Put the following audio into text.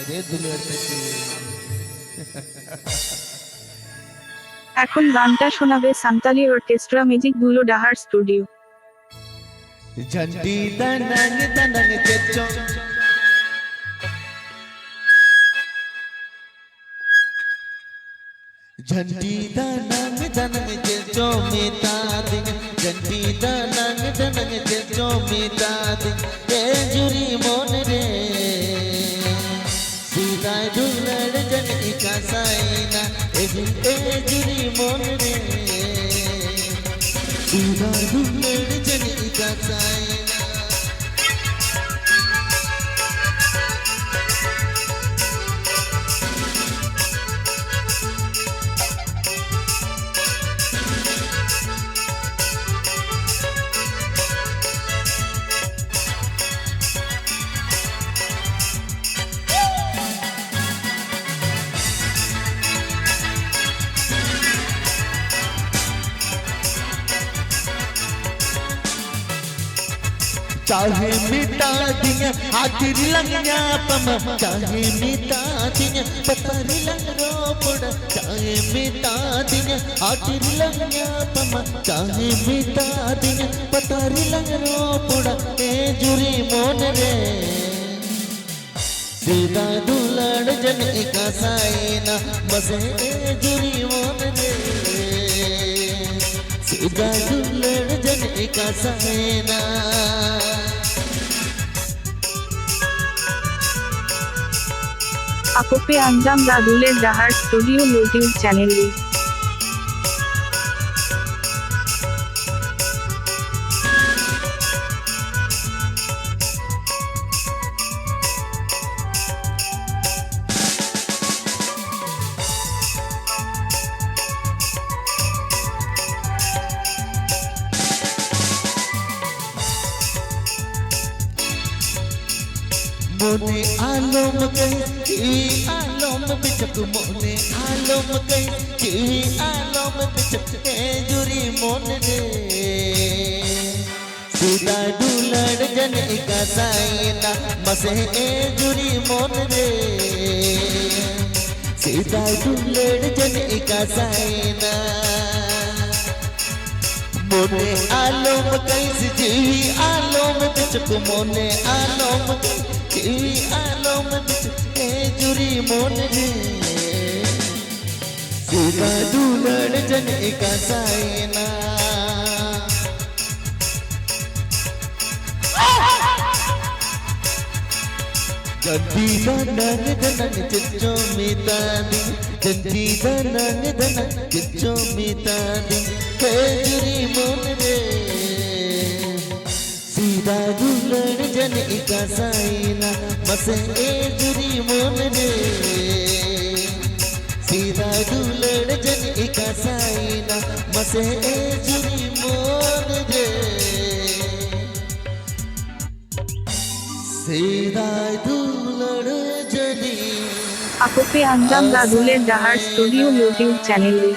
রে দুলারটাকে এখন গানটা শোনাবে সান্তালি অর্কেস্ট্রা ম্যাজিক গুলো ডাহার স্টুডিও। झंडी दनंग दनंग चेचो झंडी दनंग दनंग चेचो मीता दिन झंडी दनंग दनंग चेचो मीता दिन ए जुरी मोन रे सीधा दुलड़ जन इका साइना ए जुरी मोन रे सीधा दुलड़ जन इका साइना चाहे मिटा दिया आखिर लंगया पम चाहे मिटा दिया पतरी लंग रोपड़ चाहे मिटा दिया आखिर लंगया पम चाहे मिटा दिया पतरी लंग रोपड़ ए जुरी मोन रे सीधा दुलड़ जन इका साइना बसे ए जुरी मोन रे सीधा दुलड़ जन इका Saina Ako pe anjam Raduler Dahar Studio YouTube channel li. मोने आलम कही आलम बिचक मोने आलम कही आलम बिचक ए जुरी मोन रे सीधा दुलड़ जन इका साइना मसे ए जुरी मोन रे सीधा दुलड़ जन इका साइना मोने आलम कही जीवी आलम बिचक मोने आलम कही आलम बिचक ए जुरी मोन रे सीधा दुलड़ जन इका साइना जंती दनंग दनंग चिच्चो मीता दी जंती दनंग दनंग चिच्चो मीता दी ए जुरी मोन रे सीधा दुलड़ जन इका साइना बसे ए जुरी मोन रे सीधा दुलड़ जन इका साइना बसे ए जुरी मोन रे सीधा दुलड़ जनी Ako pe anjam Raduler Dahar Studio YouTube channel li.